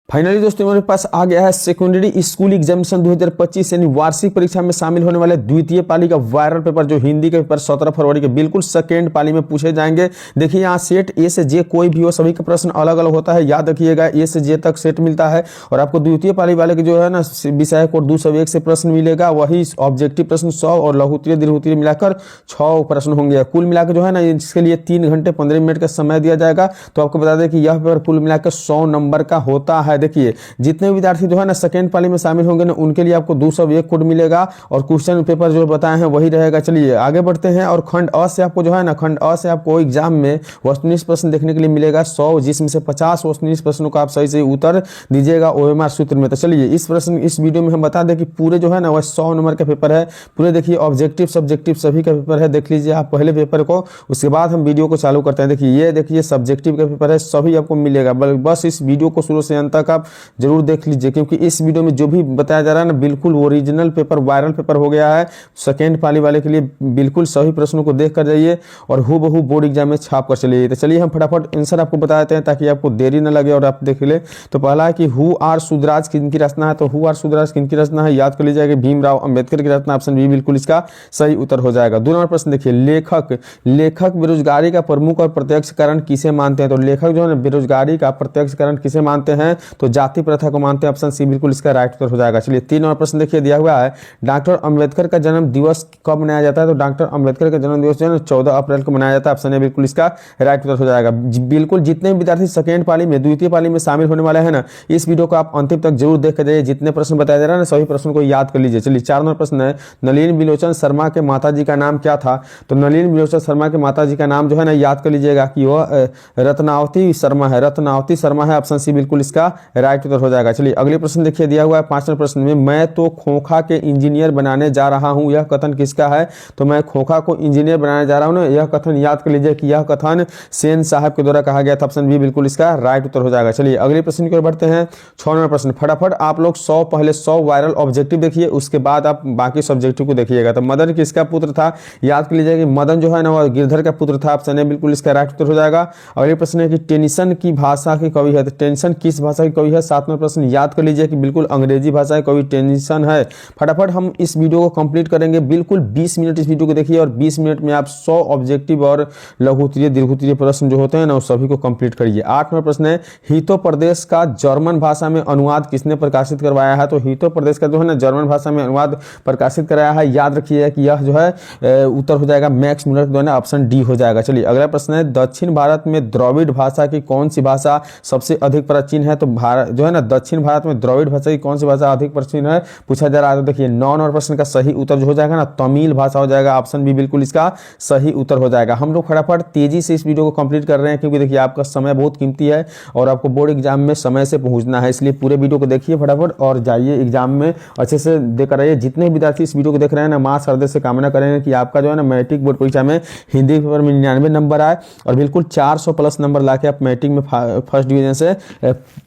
Finally दोस्तों हमारे पास आ गया है सेकेंडरी स्कूल एग्जामिनेशन 2025 यानी वार्षिक परीक्षा में शामिल होने वाले द्वितीय पाली का वायरल पेपर जो हिंदी के पेपर 17 फरवरी के बिल्कुल सेकेंड पाली में पूछे जाएंगे। देखिए यहाँ सेट ए से जे कोई भी हो, सभी का प्रश्न अलग अलग होता है, याद रखिएगा। ए से जे तक सेट मिलता है और आपको द्वितीय पाली वाले के जो है ना विषय कोड 201 से प्रश्न मिलेगा। वही ऑब्जेक्टिव प्रश्न 100 और लघुत्तरीय दीर्घोत्तरीय मिलाकर 6 प्रश्न होंगे। कुल मिलाकर जो है ना इसके लिए 3 घंटे 15 मिनट का समय दिया जाएगा। तो आपको बता दें कि यह पेपर कुल मिलाकर 100 नंबर का होता है। देखिए जितने विद्यार्थी जो है ना सेकेंड पाली में शामिल होंगे ना उनके लिए आपको 201 कोड मिलेगा और क्वेश्चन पेपर जो बताए हैं वही रहेगा। चलिए आगे बढ़ते हैं और खंड अ से आपको जो है ना खंड अ से आपको एग्जाम में वस्तुनिष्ठ प्रश्न देखने के लिए मिलेगा 100, जिसमें से 50 वस्तुनिष्ठ प्रश्नों का आप सही से उत्तर दीजिएगा ओएमआर सूत्र में। तो चलिए इस वीडियो में हम बता दें कि पूरे जो है ना वह 100 नंबर का पेपर है। पूरे देखिए ऑब्जेक्टिव सब्जेक्टिव सभी का पेपर है। देख लीजिए आप पहले पेपर को, उसके बाद हम वीडियो को चालू करते हैं। देखिए सब्जेक्टिव का पेपर है, सभी आपको मिलेगा। बस इस वीडियो को शुरू से अंत तक आप जरूर देख लीजिए, क्योंकि इस वीडियो में जो भी बताया जा रहा है ना बिल्कुल ओरिजिनल पेपर वायरल पेपर हो गया है। सेकेंड पाली वाले के लिए बिल्कुल सभी प्रश्नों को देख कर जाइए और हूबहू बोर्ड एग्जाम में छाप कर चलिए। तो चलिए हम फटाफट आंसर आपको बता देते हैं ताकि आपको देरी न लगे और आप देख ले। तो पहला है कि हु आर सुधराज किनकी रचना है। तो हु आर सुधराज किनकी रचना है, याद कर लीजिएगा भीमराव अंबेडकर की रचना। ऑप्शन बी बिल्कुल इसका सही उत्तर हो जाएगा। 2 नंबर प्रश्न देखिए, लेखक बेरोजगारी का प्रमुख और प्रत्यक्ष कारण किसे मानते हैं। तो लेखक जो है बेरोजगारी का प्रत्यक्ष कारण किसे मानते हैं, तो जाति प्रथा को मानते हैं। ऑप्शन सी बिल्कुल इसका राइट उत्तर हो जाएगा। चलिए 3 नंबर प्रश्न देखिए दिया हुआ है, डॉक्टर अंबेडकर का जन्म दिवस कब मनाया जाता है। तो डॉक्टर अंबेडकर का जन्म दिवस जो है 14 अप्रैल को मनाया जाता है। ऑप्शन ए बिल्कुल इसका राइट उत्तर हो जाएगा। बिल्कुल जितने विद्यार्थी सेकेंड पाली में द्वितीय पाली में शामिल होने वाले हैं ना, इस वीडियो को आप अंतिम तक जरूर देख कर जाइए। जितने प्रश्न बताया जा रहा है ना सभी प्रश्नों को याद कर लीजिए। चलिए 4 नंबर प्रश्न है, नलिन बिलोचन शर्मा के माता जी का नाम क्या था। तो नलिन बिलोचन शर्मा के माता जी का नाम जो है ना याद कर लीजिएगा कि वह रत्नावती शर्मा है। रत्नावती शर्मा है। ऑप्शन सी बिल्कुल इसका राइट उत्तर हो जाएगा। चलिए अगले प्रश्न देखिए दिया हुआ है 5 नंबर प्रश्न में, मैं तो खोखा के इंजीनियर बनाने जा रहा हूं, यह कथन किसका है। तो मैं खोखा को इंजीनियर बनाने जा रहा हूं ना, यह कथन याद कर लीजिए कि यह कथन सेन साहब के द्वारा कहा गया था। ऑप्शन बी बिल्कुल इसका राइट उत्तर हो जाएगा। चलिए अगले प्रश्न की ओर बढ़ते हैं। 6 नंबर प्रश्न, फटाफट आप लोग पहले 100 वायरल ऑब्जेक्टिव देखिए, उसके बाद आप बाकी सब्जेक्टिव को देखिएगा। तो मदन किसका पुत्र था, याद कर लीजिए कि मदन जो है ना वह गिरधर का पुत्र था। ऑप्शन ए बिल्कुल इसका राइट उत्तर हो जाएगा। अगले प्रश्न है कि टेंशन की भाषा की कवि है। तो टेंशन किस भाषा की कवि है। 7 नंबर प्रश्न याद कर लीजिए कि बिल्कुल अंग्रेजी भाषा की कवि टेंशन है। फटाफट हम इस वीडियो को कंप्लीट करेंगे, बिल्कुल 20 मिनट इस वीडियो को देखिए और 20 मिनट में आप 100 ऑब्जेक्टिव और लघुत्तरीय दीर्घोत्तरीय प्रश्न जो होते हैं ना सभी को कंप्लीट करिए। 8 नंबर प्रश्न है, हितो प्रदेश का जर्मन भाषा में अनुवाद किसने प्रकाशित करवाया है। तो हितो प्रदेश का जो है ना जर्मन भाषा में अनुवाद प्रकाशित कराया है। याद रखिए कि यह जो है उत्तर हो जाएगा मैक्स मुलर के द्वारा। ऑप्शन डी हो जाएगा। चलिए अगला प्रश्न है, दक्षिण भारत में द्रविड़ भाषा की कौन सी भाषा सबसे अधिक प्राचीन है। तो भारत जो है ना दक्षिण भारत में द्रविड़ भाषा की कौन सी भाषा अधिक प्राचीन है पूछा जा रहा है। तो देखिए 9 नंबर प्रश्न का सही उत्तर जो हो जाएगा ना तमिल भाषा हो जाएगा। ऑप्शन बी बिल्कुल इसका सही उत्तर हो जाएगा। हम लोग फटाफट तेजी से इस वीडियो को कंप्लीट कर रहे हैं क्योंकि देखिए आपका समय बहुत कीमती है और आपको बोर्ड एग्जाम में समय से पहुंचना है, इसलिए पूरे वीडियो को देखिए फटाफट और जाइए एग्जाम में अच्छे से देकर आइए। जितने विद्यार्थी इस वीडियो को देख रहे हैं ना मां हृदय से कामना करेंगे कि आपका जो है ना मैट्रिक बोर्ड परीक्षा में हिंदी पेपर में 99 नंबर आए और बिल्कुल 400 प्लस नंबर लाके आप मैट्रिक में फर्स्ट डिवीजन से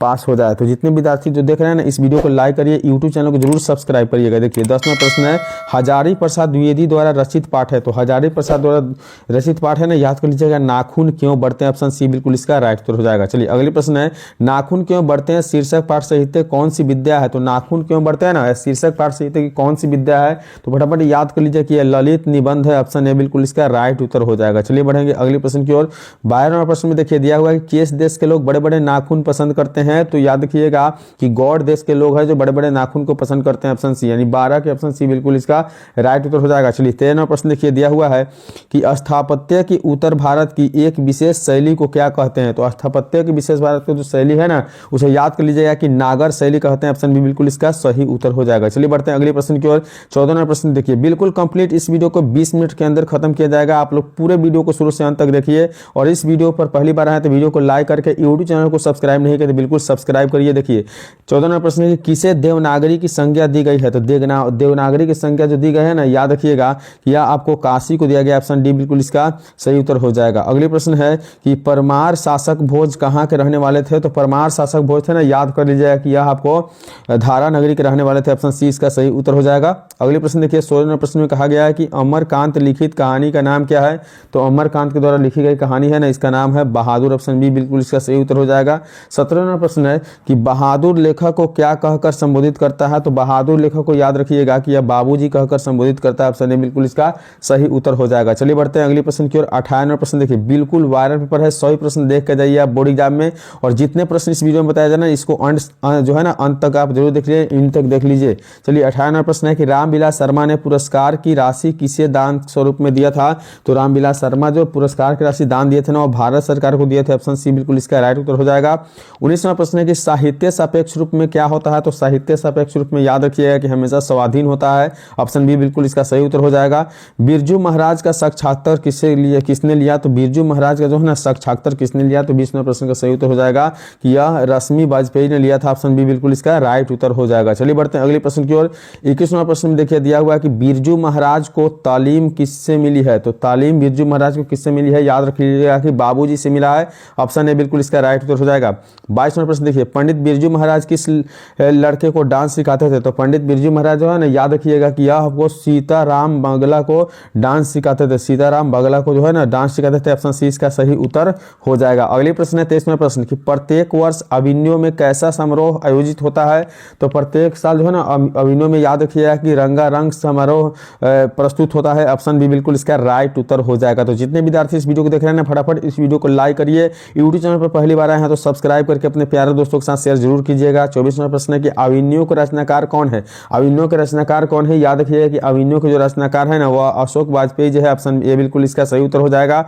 पास हो जाए। तो जितने विद्यार्थी जो देख रहे हैं ना इस वीडियो को लाइक करिए, यूट्यूब चैनल को जरूर सब्सक्राइब करिएगा। देखिए 10वां प्रश्न है, हजारी प्रसाद द्विवेदी द्वारा रचित पाठ है। तो हजारी प्रसाद द्वारा रचित पाठ है ना, याद कर लीजिएगा नाखून क्यों बढ़ते हैं। ऑप्शन सी बिल्कुल इसका राइट उत्तर हो जाएगा। चलिए अगले प्रश्न है, नाखून क्यों बढ़ते हैं शीर्षक पाठ साहित्य कौन सी विद्या है। तो नाखून क्यों बढ़ते हैं ना शीर्षक पाठ साहित्य की कौन सी विद्या है। तो फटाफट याद कर लीजिए कि ललित निबंध है। ऑप्शन ए बिल्कुल इसका राइट उत्तर हो जाएगा। चलिए बढ़ेंगे अगले प्रश्न की ओर। 12वां प्रश्न में देखिए दिया हुआ है कि किस देश के लोग बड़े बड़े नाखून पसंद करते हैं। तो याद रखिएगा कि गौड़ देश के लोग हैं जो बड़े बड़े नाखून को पसंद करते हैं। ऑप्शन सी यानी 12 के ऑप्शन सी बिल्कुल इसका राइट उत्तर हो जाएगा। चलिए 13वां प्रश्न देखिए दिया हुआ है कि स्थापत्य की उत्तर भारत की एक विशेष शैली को क्या कहते हैं। तो स्थापत्य की विशेष भारत की जो शैली है ना उसे याद कर लीजिएगा कि नागर शैली कहते हैं। ऑप्शन बी बिल्कुल इसका सही उत्तर हो जाएगा। चलिए बढ़ते हैं अगले प्रश्न की ओर। 14वां प्रश्न देखिए बिल्कुल कंप्लीट इस वीडियो को 20 मिनट के अंदर खत्म किया जाएगा। आप लोग पूरे वीडियो को शुरू से अंत तक देखिए और इस वीडियो पर पहली बार आए तो वीडियो को लाइक करके यूट्यूब चैनल को सब्सक्राइब नहीं किया तो बिल्कुल सब्सक्राइब करिए। देखिए 14वां प्रश्न है कि किसे देवनागरी की संज्ञा दी गई है। तो देवनागरी की संज्ञा जो दी गई है ना याद रखिएगा कि यह आपको काशी को दिया गया। ऑप्शन डी बिल्कुल इसका सही उत्तर हो जाएगा। अगले प्रश्न है कि परमार शासक भोज कहाँ के रहने वाले थे। तो परमार शासक भोज थे ना याद कर लीजिएगा कि यह आपको धारा नगरी के रहने वाले थे। ऑप्शन सी इसका सही उत्तर हो जाएगा। अगले प्रश्न देखिए 16वें प्रश्न में कहा गया है कि अमरकांत लिखित कहानी का नाम क्या है। तो अमरकांत के द्वारा लिखी गई कहानी है ना इसका नाम है बहादुर। ऑप्शन बी बिल्कुल इसका सही उत्तर हो जाएगा। 17वां प्रश्न प्रश्न है कि बहादुर लेखक को क्या कहकर संबोधित करता है, तो बहादुर लेखक को याद रखिएगा कि यह बाबूजी कहकर संबोधित करता है। ऑप्शन ए बिल्कुल इसका सही उत्तर हो जाएगा। चलिए बढ़ते हैं अगले प्रश्न की ओर। 98वां प्रश्न देखिए, बिल्कुल वायरल पेपर है, 100 प्रश्न देख के जाइए आप बोर्ड एग्जाम में, और जितने प्रश्न इस वीडियो में बताया जाए ना इसको जो है ना अंत तक आप जरूर देख लीजिए, इन तक देख लीजिए। चलिए 98वां प्रश्न है कि रामविलास शर्मा ने पुरस्कार की राशि किसे दान स्वरूप में दिया था, तो रामविलास शर्मा जो पुरस्कार की राशि दान दिए थे ना वो भारत सरकार को दिए थे। ऑप्शन सी बिल्कुल इसका राइट उत्तर हो जाएगा। 19वां प्रश्न है कि साहित्य सापेक्ष रूप में क्या होता है, तो साहित्य सापेक्ष रूप में याद रखिएगा कि हमेशा स्वाधीन होता है। ऑप्शन बी बिल्कुल इसका सही उत्तर हो जाएगा। बिरजू महाराज का साक्षात्कार किसने लिया, तो बिरजू महाराज का जो है ना साक्षात्कार किसने लिया, तो 20वां प्रश्न का सही उत्तर हो जाएगा कि यह रश्मि वाजपेयी ने लिया था। ऑप्शन बी बिल्कुल इसका राइट उत्तर हो जाएगा। चलिए बढ़ते हैं अगले प्रश्न की ओर। 21वां प्रश्न में देखिए दिया हुआ है कि बिरजू महाराज को तालीम किससे मिली है, तो तालीम बिरजू महाराज को किससे मिली है, याद रख लीजिएगा कि बाबूजी से मिला है। ऑप्शन ए बिल्कुल इसका राइट उत्तर हो जाएगा। 22वां प्रश्न देखिए, पंडित बिरजू महाराज किस लड़के को डांस सिखाते थे, तो पंडित बिरजू महाराज जो है ना याद रखिएगा कि यह आपको सीताराम बागला को डांस सिखाते थे, सीताराम बागला को जो है ना डांस सिखाते थे। ऑप्शन सी इसका सही उत्तर हो जाएगा। अगले प्रश्न है 23वां प्रश्न कि प्रत्येक वर्ष अभिनयों में कैसा समारोह आयोजित होता है, तो प्रत्येक साल जो है ना अभिनयों में याद रखिएगा कि रंगारंग समारोह प्रस्तुत होता है। ऑप्शन बी बिल्कुल इसका राइट उत्तर हो जाएगा। तो जितने विद्यार्थी इस वीडियो को देख रहे हैं फटाफट इस वीडियो को लाइक करिए, यूट्यूब चैनल पर पहली बार आए हैं तो सब्सक्राइब करके अपने प्यारे दोस्तों के साथ शेयर जरूर कीजिएगा। 24वां प्रश्न है कि अभिनयों का रचनाकार कौन है, अभिनयों के रचनाकार कौन है, याद रखिएगा कि अभिनयों के जो रचनाकार है ना वह अशोक वाजपेयी जो है। ऑप्शन ए बिल्कुल इसका सही उत्तर हो जाएगा।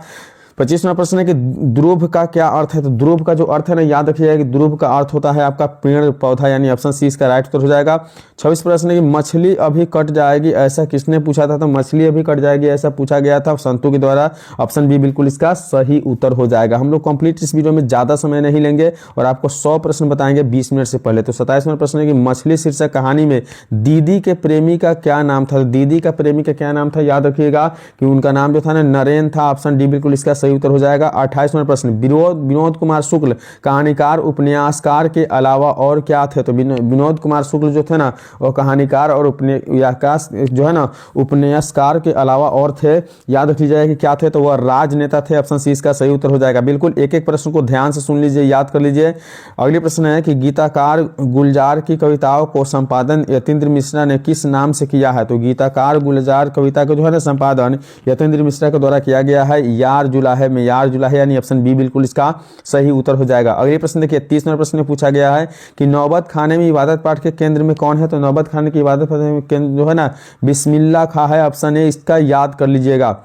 25वां प्रश्न है कि ध्रुव का क्या अर्थ है, तो ध्रुव का जो अर्थ है ना याद रखिएगा कि ध्रुव का अर्थ होता है आपका पेड़ पौधा, यानी ऑप्शन सी इसका राइट उत्तर हो जाएगा। 26 प्रश्न है कि मछली अभी कट जाएगी ऐसा किसने पूछा था, तो मछली अभी कट जाएगी ऐसा पूछा गया था संतों के द्वारा। ऑप्शन बी बिल्कुल इसका सही उत्तर हो जाएगा। हम लोग कंप्लीट इस वीडियो में ज्यादा समय नहीं लेंगे और आपको 100 प्रश्न बताएंगे 20 मिनट से पहले। तो 27वां प्रश्न है कि मछली शीर्षक कहानी में दीदी के प्रेमी का क्या नाम था, दीदी का प्रेमी का क्या नाम था, याद रखिएगा कि उनका नाम जो था ना नरेन था। ऑप्शन डी बिल्कुल इसका सही उत्तर हो जाएगा। 28वां प्रश्न, विनोद कुमार शुक्ल कहानीकार उपन्यासकार के अलावा और क्या थे, तो विनोद कुमार शुक्ल जो थे ना वो कहानीकार और जो है ना उपन्यासकार के अलावा और थे, याद रख लीजिएगा कि क्या थे, तो वह राजनेता थे। ऑप्शन सी इसका सही उत्तर हो जाएगा। बिल्कुल एक एक प्रश्न को ध्यान से सुन लीजिए, याद कर लीजिए। अगले प्रश्न है कि गीताकार गुलजार की कविताओं को संपादन यतीन्द्र मिश्रा ने किस नाम से किया है, तो गीताकार गुलजार कविता को जो है ना संपादन यतीन्द्र मिश्रा के द्वारा किया गया है। यार जुलाहे में यार जुलाहे, यानी ऑप्शन बी बिल्कुल इसका सही उत्तर हो जाएगा। अगले प्रश्न देखिए 30वां प्रश्न में पूछा गया है कि नौबत खाने में इबादत पाठ के केंद्र में कौन है, तो नौबत खाने की इबादत में केंद्र जो है ना बिस्मिल्लाह खां है। ऑप्शन ए इसका याद कर लीजिएगा।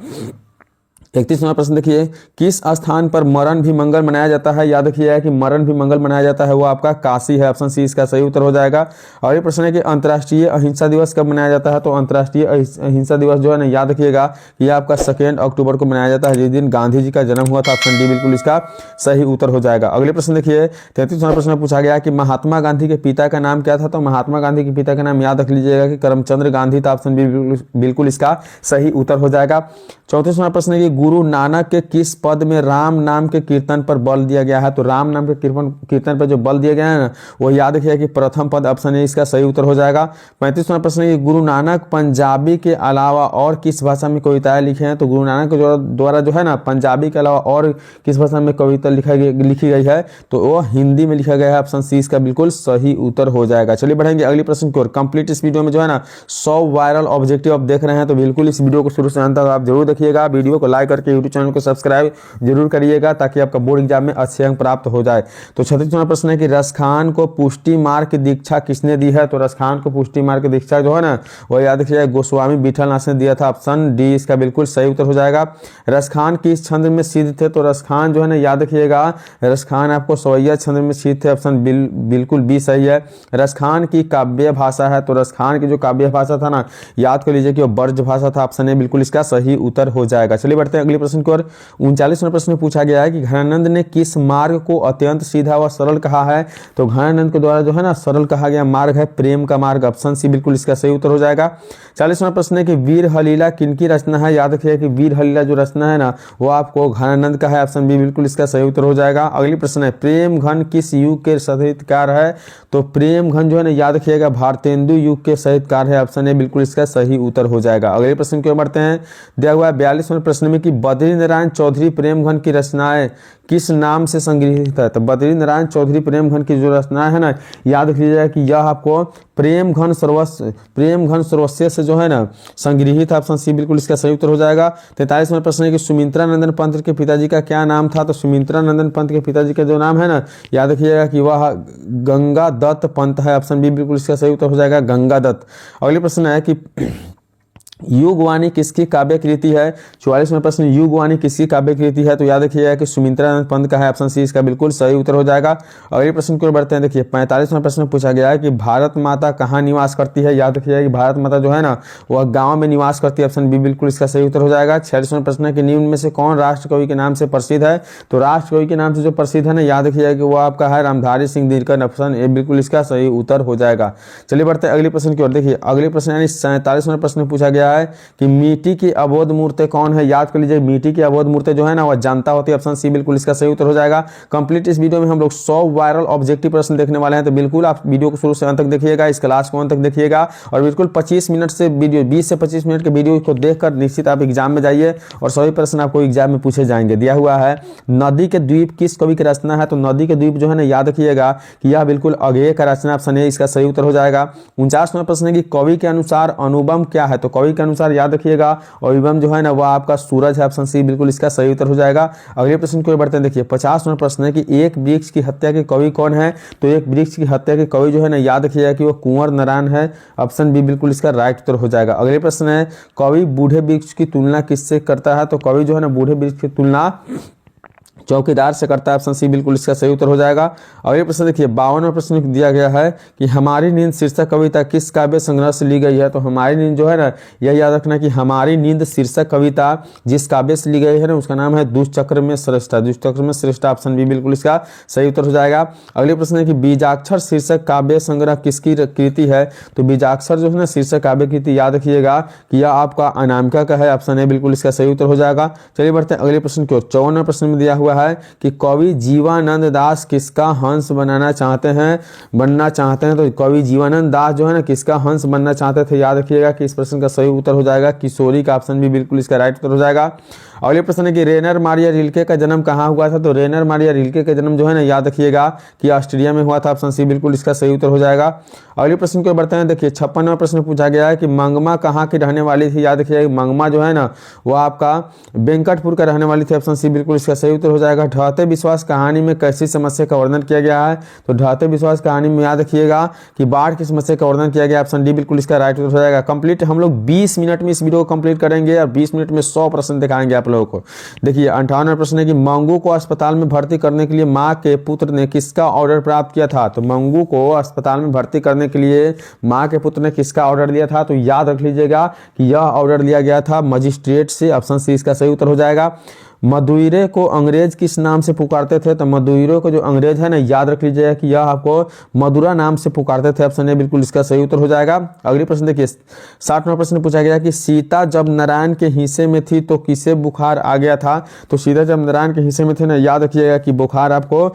31वां प्रश्न देखिए, किस स्थान पर मरण भी मंगल मनाया जाता है, याद रखिएगा कि मरण भी मंगल मनाया जाता है वो आपका काशी है। ऑप्शन सी इसका सही उत्तर हो जाएगा। और ये प्रश्न है कि अंतर्राष्ट्रीय अहिंसा दिवस कब मनाया जाता है, तो अंतर्राष्ट्रीय अहिंसा दिवस जो है ना याद रखिएगा कि आपका 2 अक्टूबर को मनाया जाता है, जिस दिन गांधी जी का जन्म हुआ था। ऑप्शन डी बिल्कुल इसका सही उत्तर हो जाएगा। अगले प्रश्न देखिए 33वां प्रश्न पूछा गया कि महात्मा गांधी के पिता का नाम क्या था, तो महात्मा गांधी के पिता का नाम याद रख लीजिएगा कि करमचंद गांधी था। ऑप्शन बी बिल्कुल इसका सही उत्तर हो जाएगा। 34वां प्रश्न है कि गुरु नानक के किस पद में राम नाम के कीर्तन पर बल दिया गया है, तो राम नाम के कीर्तन पर जो बल दिया गया है ना वो याद रखिएगा कि प्रथम पद। ऑप्शन ए इसका सही उत्तर हो जाएगा। 35वां प्रश्न है कि गुरु नानक पंजाबी के अलावा और किस भाषा में कविताएं लिखे हैं, तो गुरु नानक के द्वारा जो है ना पंजाबी के अलावा और किस भाषा में कविता लिखी गई है, तो वो हिंदी में लिखा गया है। ऑप्शन सी इसका बिल्कुल सही उत्तर हो जाएगा। चलिए बढ़ेंगे अगले प्रश्न की ओर। कंप्लीट इस वीडियो में जो है ना 100 वायरल ऑब्जेक्टिव आप देख रहे हैं, तो बिल्कुल इस वीडियो को शुरू से अंत तक आप जरूर देखिएगा। वीडियो को लाइक करके यूट्यूब चैनल को सब्सक्राइब जरूर करिएगा ताकि आपका बोर्ड एग्जाम में अच्छे अंक प्राप्त हो जाए। तो 36वां प्रश्न है कि रसखान को पुष्टि मार्ग की दीक्षा किसने दी है, तो रसखान को पुष्टि मार्ग की दीक्षा जो है ना वो याद रखिएगा गोस्वामी विठलनाथ ने दिया था। ऑप्शन डी इसका बिल्कुल सही उत्तर हो जाएगा। रसखान किस छंद में सिद्ध थे, तो रसखान जो है ना याद रखिएगा रसखान आपको सवैया छंद में सिद्ध थे। ऑप्शन बिल्कुल बी सही है। रसखान की काव्य भाषा है, तो रसखान की जो काव्य भाषा था ना याद कर लीजिए कि वो ब्रज भाषा था। ऑप्शन ए बिल्कुल इसका सही उत्तर हो जाएगा। चलिए बढ़ते हैं अगले प्रश्न की ओर। 39वां प्रश्न में पूछा गया है कि घनानंद ने किस मार्ग को अत्यंत सीधा व सरल कहा है, तो घनानंद के द्वारा जो है ना सरल कहा गया मार्ग है प्रेम का मार्ग। ऑप्शन सी बिल्कुल इसका सही उत्तर हो जाएगा। 40वां प्रश्न है कि वीर हलीला किनकी रचना है, याद रखिएगा कि वीर हलीला जो रचना है ना वो आपको घनानंद का है। ऑप्शन बी बिल्कुल इसका सही उत्तर हो जाएगा। अगली प्रश्न है प्रेम घन किस युग के साहित्यकार है, तो प्रेम घन जो है ना याद रखिएगा भारतेंदु युग के साहित्यकार है। ऑप्शन ए बिल्कुल इसका सही उत्तर हो जाएगा। अगले प्रश्न की ओर बढ़ते हैं। दिया हुआ है 42वें प्रश्न में कि बद्री नारायण चौधरी प्रेमघन की रचनाएं किस नाम से संग्रहित है। तो बद्री नारायण चौधरी प्रेमघन की जो रचना है ना, याद रख लीजिएगा कि यह आपको प्रेमघन सर्वस्व से जो है ना संग्रहित है। ऑप्शन सी बिल्कुल इसका सही उत्तर हो जाएगा। 43वां प्रश्न है कि सुमित्रा नंदन पंत के पिताजी का क्या नाम था। तो सुमित्रा नंदन पंत के पिताजी का जो नाम है ना, याद रखिएगा कि वह गंगा दत्त पंत है। ऑप्शन बी बिल्कुल इसका सही उत्तर हो जाएगा, गंगा दत्त। अगले प्रश्न है कि युगवाणी किसकी काव्य कृति है। 44वां प्रश्न, युगवाणी किसकी काव्य कृति है। तो याद रखिएगा कि सुमित्रा नंदन पंत का है। ऑप्शन सी इसका बिल्कुल सही उत्तर हो जाएगा। अगले प्रश्न की ओर बढ़ते हैं। देखिए 45वां प्रश्न पूछा गया है कि भारत माता कहाँ निवास करती है। याद रखिएगा कि भारत माता जो है ना वह गांव में निवास करती है। ऑप्शन बी बिल्कुल इसका सही उत्तर हो जाएगा। 46वां प्रश्न है कि निम्न में से कौन राष्ट्र कवि के नाम से प्रसिद्ध है। तो राष्ट्र कवि के नाम से जो प्रसिद्ध है ना, याद रखिएगा कि वो आपका है रामधारी सिंह दिनकर। ऑप्शन ए बिल्कुल इसका सही उत्तर हो जाएगा। चलिए बढ़ते हैं अगले प्रश्न की ओर। देखिए अगले प्रश्न यानी 47वां प्रश्न पूछा गया है कि मिट्टी की अबोध मूर्ति कौन है। याद कर लीजिए मिट्टी की अबोध मूर्ति जो है ना वह जनता होती है। ऑप्शन सी बिल्कुल इसका सही उत्तर हो जाएगा। कंप्लीट इस वीडियो में हम लोग 100 वायरल ऑब्जेक्टिव प्रश्न देखने वाले हैं, तो बिल्कुल आप वीडियो को शुरू से अंत तक देखिएगा, इस क्लास को अंत तक देखिएगा और बिल्कुल 25 मिनट से वीडियो 20 से 25 मिनट के वीडियो को देखकर निश्चित आप एग्जाम में जाइए और सभी प्रश्न आपको एग्जाम में पूछे जाएंगे। दिया हुआ है नदी के द्वीप किस कवि की रचना है। तो नदी के द्वीप जो है ना, याद रखिएगा कि यह बिल्कुल अगेय का रचना। ऑप्शन ए इसका सही उत्तर हो जाएगा। 49वां प्रश्न है कि कवि के अनुसार अनुबंब क्या है। तो कवि के अनुसार याद रखिएगा अनुबंब जो है ना वह आपका सूरज है। ऑप्शन सी बिल्कुल इसका सही उत्तर हो जाएगा। अगले प्रश्न की ओर बढ़ते हैं। देखिए 50वां प्रश्न है कि एक वृक्ष की हत्या के कवि कौन है। तो एक वृक्ष की हत्या के कवि जो है ना, याद रखिएगा कि वो कुंवर नारायण है। ऑप्शन बी बिल्कुल इसका राइट उत्तर हो जाएगा। अगले प्रश्न है कवि बूढ़े वृक्ष की तुलना किससे करता है। तो कवि जो है ना बूढ़े वृक्ष की तुलना चौकीदार से करता है। ऑप्शन सी बिल्कुल इसका सही उत्तर हो जाएगा। अगले प्रश्न देखिए 52वां प्रश्न दिया गया है कि हमारी नींद शीर्षक कविता किस काव्य संग्रह से ली गई है। तो हमारी नींद जो है ना, यह याद रखना कि हमारी नींद शीर्षक कविता जिस काव्य से ली गई है ना उसका नाम है दुष्चक्र में श्रेष्ठा। दुष्चक्र में श्रेष्ठा ऑप्शन बी बिल्कुल इसका सही उत्तर हो जाएगा। अगले प्रश्न है कि बीजाक्षर शीर्षक काव्य संग्रह किसकी कृति है। तो बीजाक्षर जो है ना शीर्षक काव्य कृति, याद रखिएगा कि यह आपका अनामिका का है। ऑप्शन ए बिल्कुल इसका सही उत्तर हो जाएगा। चलिए बढ़ते हैं अगले प्रश्न की ओर। 54वां प्रश्न में दिया हुआ है कि कवि जीवानंद दास किसका हंस बनना चाहते हैं। तो कवि जीवानंद दास जो है ना किसका हंस बनना चाहते थे। याद रखिएगा कि इस प्रश्न का सही उत्तर हो जाएगा किशोरी का। ऑप्शन भी बिल्कुल इसका राइट उत्तर हो जाएगा। अगले प्रश्न है कि रेनर मारिया रिल्के का जन्म कहाँ हुआ था। तो रेनर मारिया रिल्के का जन्म जो है ना, याद रखिएगा कि ऑस्ट्रिया में हुआ था। ऑप्शन सी बिल्कुल इसका सही उत्तर हो जाएगा। अगले प्रश्न को बढ़ते हैं। देखिए 56वां प्रश्न पूछा गया है कि मंगमा कहाँ की रहने वाली थी। याद रखिएगा मंगमा जो है ना वो आपका वेंकटपुर का रहने वाली थी। ऑप्शन सी बिल्कुल इसका सही उत्तर हो जाएगा। ढहते विश्वास कहानी में कैसी समस्या का वर्णन किया गया है। तो ढहते विश्वास कहानी में याद रखिएगा कि बाढ़ की समस्या का वर्णन किया गया। ऑप्शन डी बिल्कुल इसका राइट उत्तर हो जाएगा। कंप्लीट हम लोग 20 मिनट में इस वीडियो को कंप्लीट करेंगे और 20 मिनट में 100 प्रश्न दिखाएंगे आप लोगों को। देखिए 58वां प्रश्न है कि मंगू को अस्पताल में भर्ती करने के लिए मां के पुत्र ने किसका ऑर्डर प्राप्त किया था। तो मंगू को अस्पताल में भर्ती करने के लिए मां के पुत्र ने किसका ऑर्डर दिया था। तो याद रख लीजिएगा कि यह ऑर्डर लिया गया था मजिस्ट्रेट से। ऑप्शन सी इसका सही उत्तर हो जाएगा। मदुइरे को अंग्रेज किस नाम से पुकारते थे। तो मदुइरे को जो अंग्रेज है ना, याद रख लीजिएगा कि यह आपको मदुरा नाम से पुकारते थे। ऑप्शन ए बिल्कुल इसका सही उत्तर हो जाएगा। अगले प्रश्न देखिए 60वां प्रश्न पूछा गया कि सीता जब नारायण के हिस्से में थी तो किसे बुखार आ गया था। तो सीता जब नारायण के हिस्से में थे ना, याद रखिएगा कि बुखार आपको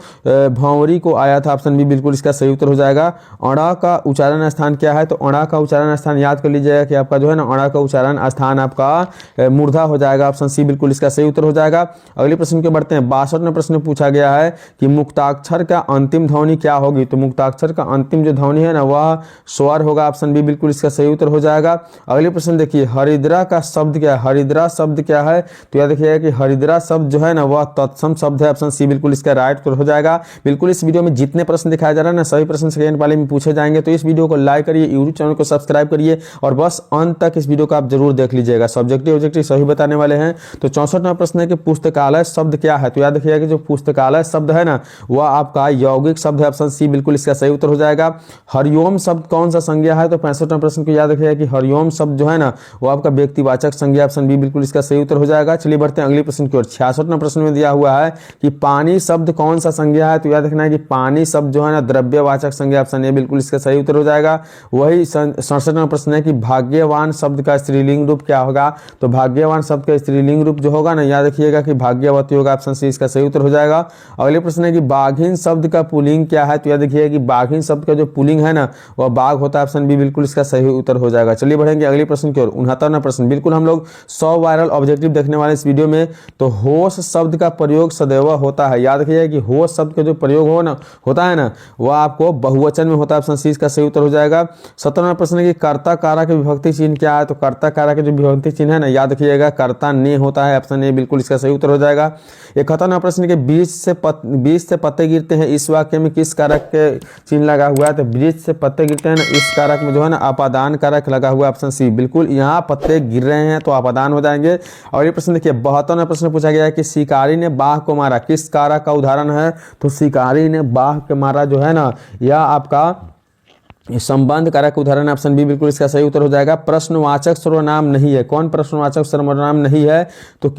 भंवरी को आया था। ऑप्शन बी बिल्कुल इसका सही उत्तर हो जाएगा। अड़ा का उच्चारण स्थान क्या है। तो अड़ा का उच्चारण स्थान याद कर लीजिएगा कि आपका जो है ना अड़ा का उच्चारण स्थान आपका मूर्धा हो जाएगा। ऑप्शन सी बिल्कुल इसका सही उत्तर हो जाएगा। अगले प्रश्न के बढ़ते हैं। 62वां प्रश्न पूछा गया है कि मुक्ताक्षर का अंतिम ध्वनि क्या होगी। तो मुक्ताक्षर का अंतिम जो ध्वनि है ना वह स्वर होगा। ऑप्शन बी बिल्कुल इसका सही उत्तर हो जाएगा। अगले प्रश्न देखिए हरिद्रा का शब्द क्या है। हरिद्रा शब्द क्या है। तो याद रखिएगा कि हरिद्रा शब्द जो है ना वह तत्सम शब्द है। ऑप्शन सी बिल्कुल इसका राइट उत्तर हो जाएगा। बिल्कुल इस वीडियो में जितने प्रश्न दिखाया जा रहा है ना सभी प्रश्न सेकंड वाले में पूछे जाएंगे। तो इस वीडियो को लाइक करिए, यूट्यूब चैनल को सब्सक्राइब करिए और बस अंत तक इस वीडियो को आप जरूर देख लीजिएगा। सब्जेक्टिव ऑब्जेक्टिव सही बताने वाले हैं। तो 64वां प्रश्न है कि पुस्तकालय शब्द क्या है। तो याद रखिएगा कि जो पुस्तकालय शब्द है ना वह आपका यौगिक शब्द है। ऑप्शन सी बिल्कुल इसका सही उत्तर हो जाएगा। हरिओम शब्द कौन सा संज्ञा है। तो 65वां प्रश्न को याद रखिएगा कि हरिओम शब्द जो है ना वो आपका व्यक्तिवाचक संज्ञा। ऑप्शन बी बिल्कुल इसका सही उत्तर हो जाएगा। चलिए बढ़ते हैं अगले प्रश्न की ओर। 66वां प्रश्न में दिया हुआ है कि पानी शब्द कौन सा संज्ञा है। तो याद रखना है कि पानी शब्द जो है ना द्रव्यवाचक संज्ञा। ऑप्शन ए बिल्कुल इसका सही उत्तर हो जाएगा। वही 67वां प्रश्न है कि भाग्यवान शब्द का स्त्रीलिंग रूप क्या होगा। तो भाग्यवान शब्द का स्त्रीलिंग रूप जो होगा ना, याद रखिएगा जाएगा कि भाग्यवती होगा, ऑप्शन सी इसका सही उत्तर हो जाएगा। अगले प्रश्न है कि बाघिन शब्द का पुल्लिंग क्या है, तो यह देखिए कि बाघिन शब्द का जो पुल्लिंग है ना वह बाघ होता है, ऑप्शन बी बिल्कुल इसका सही उत्तर हो जाएगा। चलिए बढ़ेंगे अगले प्रश्न की ओर। 69वां प्रश्न, बिल्कुल हम लोग 100 वायरल ऑब्जेक्टिव देखने वाले इस वीडियो में। तो होश शब्द का प्रयोग सदैव होता है, याद रखिए कि होश शब्द का जो प्रयोग होता है ना वह आपको बहुवचन में होता है, ऑप्शन सी इसका सही उत्तर हो जाएगा। 17वां प्रश्न है कि कर्ता कारक के विभक्ति चिन्ह क्या है, तो कर्ता कारक के जो विभक्ति चिन्ह है ना याद रखिएगा कर्ता ने होता है, ऑप्शन ए बिल्कुल इसका सही उत्तर हो जाएगा। 71वां प्रश्न के बीज से पत्ते गिरते हैं, इस वाक्य में किस कारक के चिन्ह लगा हुआ है, तो बीज से पत्ते गिरते हैं ना इस कारक में जो है ना अपादान कारक लगा हुआ है, ऑप्शन सी बिल्कुल यहाँ पत्ते गिर रहे हैं तो अपादान हो जाएंगे। और ये प्रश्न देखिए 72वां प्रश्न पूछा गया है कि शिकारी ने बाघ को मारा, किस कारक का उदाहरण है, तो शिकारी ने बाघ को मारा जो है ना यह आपका संबंध कारक उदाहरण, ऑप्शन बी बिल्कुल इसका सही उत्तर हो जाएगा। प्रश्नवाचक सर्वनाम नहीं है, कौन प्रश्नवाचक सर्वनाम नहीं है, तो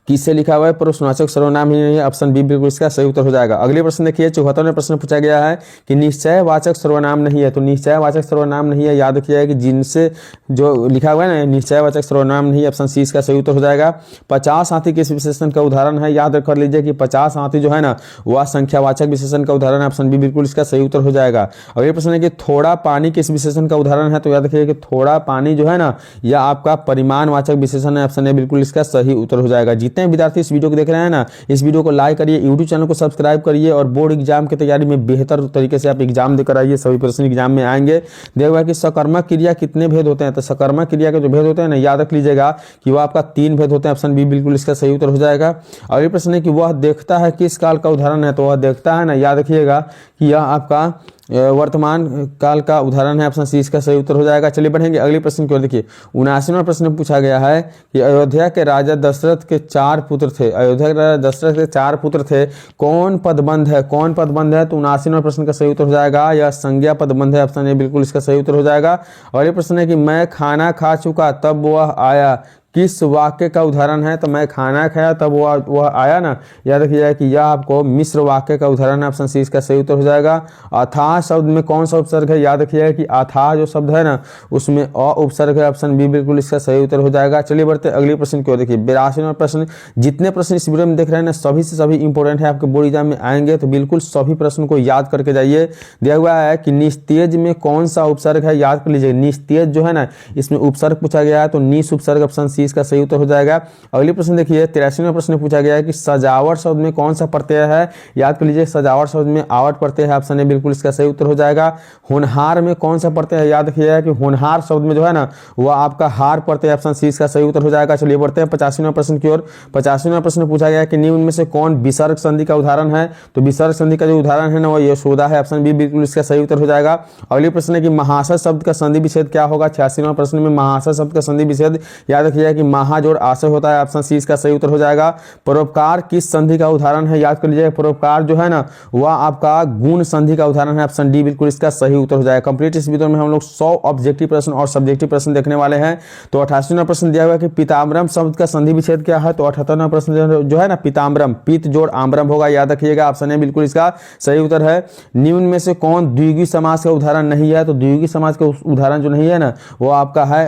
किससे लिखा हुआ है, प्रश्नवाचक सर्वनाम ही नहीं है, ऑप्शन बी बिल्कुल इसका सही उत्तर हो जाएगा। अगले प्रश्न देखिए 74वां प्रश्न पूछा गया है कि निश्चयवाचक सर्वनाम नहीं है, तो निश्चयवाचक सर्वनाम नहीं है याद रखिए कि जिनसे जो लिखा हुआ है ना निश्चयवाचक सर्वनाम नहीं है, ऑप्शन सी इसका सही उत्तर हो जाएगा। 50 हाथी किस विशेषण का उदाहरण है, याद कर लीजिए कि 50 हाथी जो है ना वह संख्यावाचक विशेषण का उदाहरण है, ऑप्शन बी बिल्कुल इसका सही उत्तर हो जाएगा। अगले प्रश्न है कि थोड़ा पानी किस विशेषण का उदाहरण है, तो याद रखिए कि थोड़ा पानी जो है ना यह आपका परिमाणवाचक विशेषण है, ऑप्शन ए बिल्कुल इसका सही उत्तर हो जाएगा। जितने विद्यार्थी इस वीडियो को देख रहे हैं ना इस वीडियो को लाइक करिए, यूट्यूब चैनल को सब्सक्राइब करिए और बोर्ड एग्जाम की तैयारी में बेहतर तरीके से आप एग्जाम देकर आइए, सभी प्रश्न एग्जाम में आएंगे। देखा कि सकर्मक क्रिया कितने भेद होते हैं, तो सकर्मक क्रिया के जो भेद होते हैं ना याद रख लीजिएगा कि वह आपका 3 भेद होते हैं, ऑप्शन बी बिल्कुल इसका सही उत्तर हो जाएगा। अगले प्रश्न है कि वह देखता है किस काल का उदाहरण है, तो वह देखता है ना याद रखिएगा कि यह आपका वर्तमान काल का उदाहरण है, ऑप्शन सी इसका सही उत्तर हो जाएगा। चलिए बढ़ेंगे अगले प्रश्न की ओर। देखिए 79वां प्रश्न पूछा गया है कि अयोध्या के राजा दशरथ के 4 पुत्र थे, अयोध्या के राजा दशरथ के 4 पुत्र थे, कौन पदबंध है, कौन पदबंध है, तो 79वां प्रश्न का सही उत्तर हो जाएगा, यह संज्ञा पदबंध है, ऑप्शन ए बिल्कुल इसका सही उत्तर हो जाएगा। और ये प्रश्न है कि मैं खाना खा चुका तब वह आया, किस वाक्य का उदाहरण है, तो मैं खाना खाया तब वह आया ना याद रखिएगा कि यह आपको मिश्र वाक्य का उदाहरण है, ऑप्शन सी इसका सही उत्तर हो जाएगा। अथाह शब्द में कौन सा उपसर्ग है, याद रखिएगा कि अथाह जो शब्द है ना उसमें अ उपसर्ग है, ऑप्शन बी बिल्कुल इसका सही उत्तर हो जाएगा। चलिए बढ़ते अगले प्रश्न की ओर। देखिए 82वां प्रश्न, जितने प्रश्न इस वीडियो में देख रहे हैं ना सभी से सभी इंपॉर्टेंट है, आपके बोर्ड एग्जाम में आएंगे तो बिल्कुल सभी प्रश्न को याद करके जाइए। दिया हुआ है कि निस्तेज में कौन सा उपसर्ग है, याद कर लीजिए निस्तेज जो है ना इसमें उपसर्ग पूछा गया है तो निस उपसर्ग, ऑप्शन सी इसका सही उत्तर हो जाएगा। अगले प्रश्न देखिए 83वां प्रश्न पूछा गया है कि सजावट शब्द में कौन सा प्रत्यय है, याद कर लीजिए सजावट शब्द में आवट प्रत्यय है, ऑप्शन ए बिल्कुल इसका सही उत्तर हो जाएगा। होनहार में कौन सा प्रत्यय है, याद रखिएगा कि होनहार शब्द में जो है ना वह आपका हार प्रत्यय, ऑप्शन सी इसका सही उत्तर हो जाएगा। चलिए बढ़ते हैं 85वां प्रश्न की ओर। 85वां प्रश्न पूछा गया कि निम्न में से कौन विसर्ग संधि का उदाहरण है, तो विसर्ग संधि का जो उदाहरण है ना वह यशोदा है, ऑप्शन बी बिल्कुल इसका सही उत्तर हो जाएगा। अगले प्रश्न है कि महाशय शब्द का संधि विच्छेद क्या होगा, 86वां प्रश्न में महाशय शब्द का संधि विच्छेद याद रखिएगा कि महा जोड़ आशय होता है, ऑप्शन सी इसका सही उत्तर हो जाएगा। परोपकार किस संधि का उदाहरण है, याद कर लीजिएगा परोपकार जो है ना वह आपका गुण संधि का उदाहरण है, ऑप्शन डी बिल्कुल इसका सही उत्तर हो जाएगा। कंप्लीट इस वीडियो में हम लोग 100 ऑब्जेक्टिव प्रश्न और सब्जेक्टिव प्रश्न देखने वाले हैं। तो 88वां प्रश्न दिया हुआ है कि पीताम्बरम शब्द का संधि विच्छेद क्या है, तो 78वां प्रश्न जो है ना पीताम्बरम पीत जोड़ आम्रम होगा, याद रखिएगा ऑप्शन ए बिल्कुल इसका सही उत्तर है। निम्न में से कौन द्विगुणी समास का उदाहरण नहीं है, तो द्विगुणी समास का उदाहरण जो नहीं है ना वो आपका है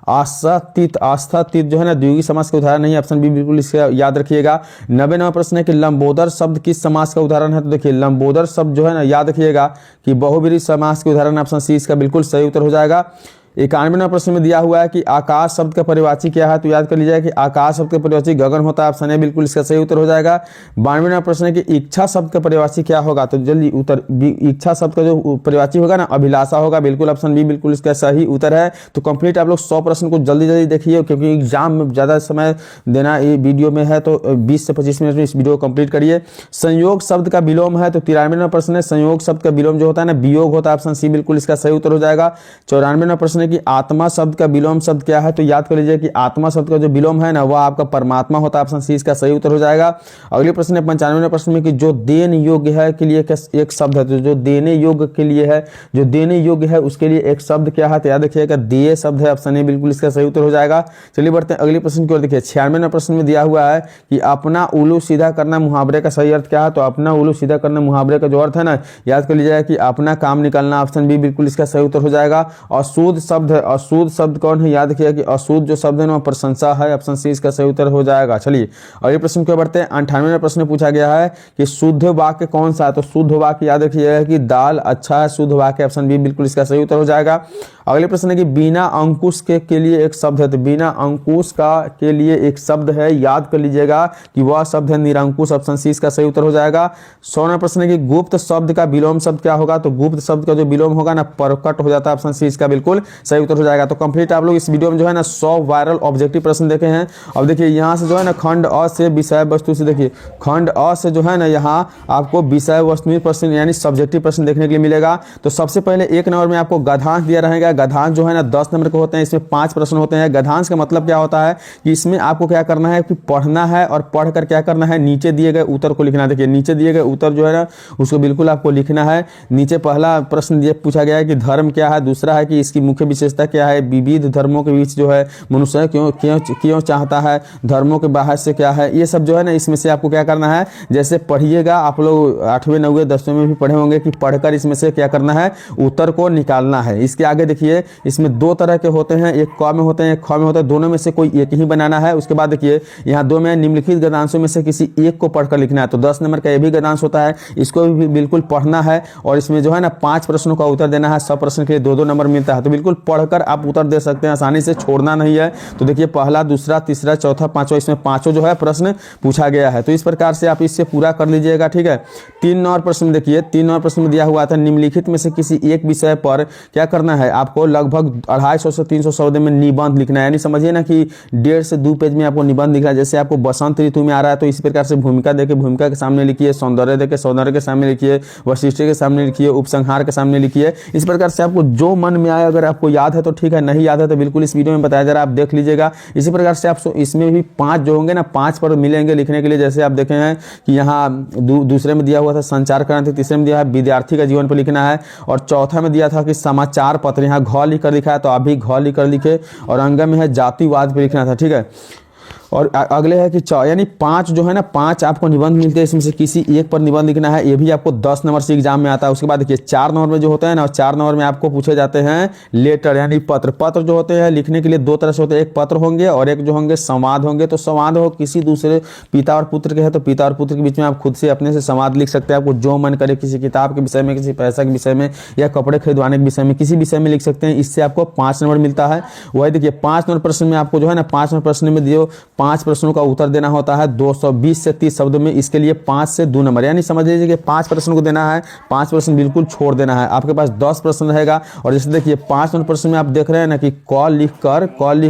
आस्थातीत जो है ना द्विगुणी समास का उदाहरण नहीं है, ऑप्शन बी बिल्कुल इसका याद रखिएगा। 90वां प्रश्न है कि लंबोदर शब्द किस समास का उदाहरण है, तो देखिए लंबोदर शब्द जो है ना याद रखिएगा कि बहुब्रीहि समास के उदाहरण, ऑप्शन सी इसका बिल्कुल सही उत्तर हो जाएगा। 91वां प्रश्न में दिया हुआ है कि आकाश शब्द का परिवाची क्या है, तो याद कर लीजिए कि आकाश शब्द का परिवाची गगन होता है, ऑप्शन ए बिल्कुल इसका सही उत्तर हो जाएगा। 92वां प्रश्न है कि इच्छा शब्द का परिवाची क्या होगा, तो जल्दी उत्तर इच्छा शब्द का जो परिवाची होगा ना अभिलाषा होगा, बिल्कुल ऑप्शन बी बिल्कुल इसका सही उत्तर है। तो कंप्लीट आप लोग 100 प्रश्न को जल्दी जल्दी देखिए क्योंकि एग्जाम में ज़्यादा समय देना ये वीडियो में है, तो 20 से 25 मिनट में इस वीडियो को कंप्लीट करिए। संयोग शब्द का विलोम है, तो 93वां प्रश्न है संयोग शब्द का विलोम जो होता है ना वियोग होता है, ऑप्शन सी बिल्कुल इसका सही उत्तर हो जाएगा। 94वां प्रश्न कि आत्मा शब्द का विलोम शब्द क्या है, तो याद कर लीजिए कि आत्मा शब्द का जो विलोम है ना वह आपका परमात्मा होता है, ऑप्शन सी इसका सही उत्तर हो जाएगा। अगले प्रश्न है 95वें प्रश्न में कि जो देने योग्य है के लिए एक शब्द है, तो जो देने योग्य के लिए है, जो देने योग्य है उसके लिए एक शब्द क्या है, तो याद रखिएगा देय शब्द है, ऑप्शन ए बिल्कुल इसका सही उत्तर हो जाएगा। चलिए बढ़ते हैं अगले प्रश्न की ओर। देखिए 96वें प्रश्न में दिया हुआ है कि अपना उल्लू सीधा करना मुहावरे का सही अर्थ क्या है, तो अपना उल्लू सीधा करना मुहावरे का जो अर्थ है ना याद कर लीजिएगा कि अपना काम निकालना, ऑप्शन बी बिल्कुल इसका सही उत्तर हो जाएगा। और शोध शब्द है अशुद्ध शब्द कौन है, याद किया कि अशुद्ध जो शब्द है ना प्रशंसा है, ऑप्शन सी इसका सही उत्तर हो जाएगा। चलिए अगले प्रश्न को बढ़ते हैं। 98वां प्रश्न पूछा गया है कि शुद्ध वाक्य कौन सा है, तो शुद्ध वाक्य याद रखिएगा कि दाल अच्छा है, शुद्ध वाक्य ऑप्शन बी बिल्कुल इसका सही उत्तर हो जाएगा। अगले प्रश्न है कि बिना अंकुश के लिए एक शब्द है, तो बिना अंकुश का के लिए एक शब्द है, याद कर लीजिएगा कि वह शब्द है निरंकुश, ऑप्शन सी इसका सही उत्तर हो जाएगा। 100वां प्रश्न है कि गुप्त शब्द का विलोम शब्द क्या होगा, तो गुप्त शब्द का जो विलोम होगा ना प्रकट हो जाता है, ऑप्शन सी इसका बिल्कुल सही उत्तर हो जाएगा। तो कंप्लीट आप लोग इस वीडियो में जो है ना 100 वायरल ऑब्जेक्टिव प्रश्न देखे हैं। अब देखिए यहाँ से जो है ना खंड अ से विषय वस्तु से, देखिए खंड अ से जो है ना यहाँ आपको विषय वस्तु प्रश्न यानी सब्जेक्टिव प्रश्न देखने के लिए मिलेगा। तो सबसे पहले 1 नंबर में आपको गद्यांश दिया रहेगा। गद्यांश जो है ना 10 नंबर के होते हैं, इसमें 5 प्रश्न होते हैं। गद्यांश का मतलब क्या होता है कि इसमें आपको क्या करना है कि पढ़ना है और पढ़कर क्या करना है, नीचे दिए गए उत्तर को लिखना है। देखिए नीचे दिए गए उत्तर जो है ना उसको बिल्कुल आपको लिखना है। नीचे पहला प्रश्न ये पूछा गया है कि धर्म क्या है, दूसरा है कि इसकी मुख्य विशेषता क्या है, विविध धर्मों के बीच जो है मनुष्य क्यों चाहता है, धर्मों के बाहर से क्या है, ये सब जो है ना इसमें से आपको क्या करना है, जैसे पढ़िएगा आप लोग 8वें 9वें 10वें में भी पढ़े होंगे कि पढ़कर इसमें से क्या करना है, उत्तर को निकालना है। इसके आगे देखिए इसमें 2 तरह के होते हैं, एक क में होते हैं एक ख में होते हैं, दोनों में से कोई एक ही बनाना है। उसके बाद देखिए यहाँ 2 में निम्नलिखित गद्यांशों में से किसी एक को पढ़कर लिखना है। तो 10 नंबर का ये भी गद्यांश होता है, इसको भी बिल्कुल पढ़ना है और इसमें जो है ना 5 प्रश्नों का उत्तर देना है। 100 प्रश्न के लिए 2-2 नंबर मिलता है। तो बिल्कुल पढ़कर आप उत्तर दे सकते हैं, आसानी से छोड़ना नहीं है। तो देखिए पहला, दूसरा, तीसरा, चौथा, पांचवा, इसमें 5 जो है प्रश्न पूछा गया है। तो इस प्रकार से आप इससे पूरा कर लीजिएगा, ठीक है। 3 नंबर प्रश्न देखिए, 3 नंबर प्रश्न में दिया हुआ था निम्नलिखित में से किसी एक विषय पर क्या करना है, आपको लगभग 250 से 300 शब्द में निबंध लिखना है। यानी समझिए ना कि 1.5 से 2 पेज में आपको निबंध लिखना है। जैसे आपको बसंत ऋतु में आ रहा है तो इस प्रकार से भूमिका देके भूमिका के सामने लिखिए, सौंदर्य देके सौंदर्य के सामने लिखिए, वशिष्ठ के सामने लिखिए, उपसंहार के सामने लिखिए। इस प्रकार से आपको जो मन में आए, अगर आपको याद है तो ठीक है, नहीं याद है तो बिल्कुल इस वीडियो में बताया जा रहा है, आप देख लीजिएगा। इसी प्रकार से आप इसमें भी 5 जो होंगे ना 5 पर मिलेंगे लिखने के लिए। जैसे आप देखे हैं कि यहाँ दूसरे में दिया हुआ था संचार क्रांति, तीसरे में दिया है विद्यार्थी का जीवन पर लिखना है और चौथा में दिया था कि समाचार पत्र, यहाँ घ लिख कर लिखा है तो आप भी घ लिख कर लिखे और अंग में है जातिवाद पे लिखना था, ठीक है। और अगले है कि यानी 5 जो है ना 5 आपको निबंध मिलते हैं, इसमें से किसी एक पर निबंध लिखना है। ये भी आपको 10 नंबर से एग्जाम में आता है। उसके बाद देखिए 4 नंबर में जो होते हैं ना, 4 नंबर में आपको पूछे जाते हैं लेटर यानी पत्र। पत्र जो होते हैं लिखने के लिए 2 तरह से होते हैं, एक पत्र होंगे और एक जो होंगे संवाद होंगे। तो संवाद हो किसी दूसरे पिता और पुत्र के है तो पिता और पुत्र के बीच में आप खुद से अपने से संवाद लिख सकते हैं। आपको जो मन करे किसी किताब के विषय में, किसी पैसा के विषय में या कपड़े खरीदवाने के विषय में, किसी विषय में लिख सकते हैं। इससे आपको 5 नंबर मिलता है। वही देखिए 5 नंबर प्रश्न में आपको जो है ना 5 नंबर प्रश्न में दिए 5 प्रश्नों का उत्तर देना होता है 220 से 30 शब्दों में। इसके लिए 5 से 2 नंबर, यानी समझ लीजिए कि 5 प्रश्न को देना है, 5 प्रश्न बिल्कुल छोड़ देना है। आपके पास 10 प्रश्न रहेगा और जैसे देखिए 5 नंबर प्रश्न में आप देख रहे हैं ना कि क लिख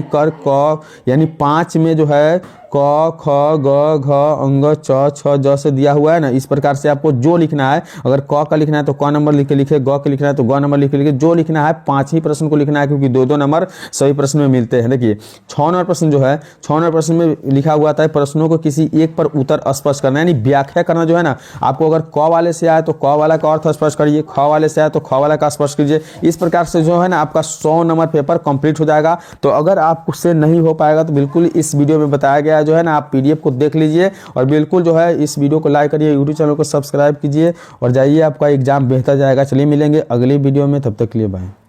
कर क यानी 5 में जो है क ख ग घ अंग च छ ज से दिया हुआ है ना, इस प्रकार से आपको जो लिखना है, अगर क का लिखना है तो क नंबर लिख के लिखे, ग का लिखना है तो ग नंबर लिख के लिखे, जो लिखना है 5 ही प्रश्न को लिखना है क्योंकि 2-2 नंबर सभी प्रश्न में मिलते हैं। देखिए 6 नंबर प्रश्न जो है 6 नंबर प्रश्न में लिखा हुआ था प्रश्नों को किसी एक पर उत्तर स्पष्ट करना, यानी व्याख्या करना जो है ना। आपको अगर क वाले से आए तो क वाला का अर्थ स्पष्ट करिए, ख वाले से आए तो ख वाला का स्पष्ट कीजिए। इस प्रकार से जो है ना आपका 100 नंबर पेपर कंप्लीट हो जाएगा। तो अगर आपसे नहीं हो पाएगा तो बिल्कुल इस वीडियो में बताया गया जो है ना आप PDF को देख लीजिए और बिल्कुल जो है इस वीडियो को लाइक करिए, यूट्यूब चैनल को सब्सक्राइब कीजिए और जाइए, आपका एग्जाम बेहतर जाएगा। चलिए मिलेंगे अगली वीडियो में, तब तक के लिए बाय।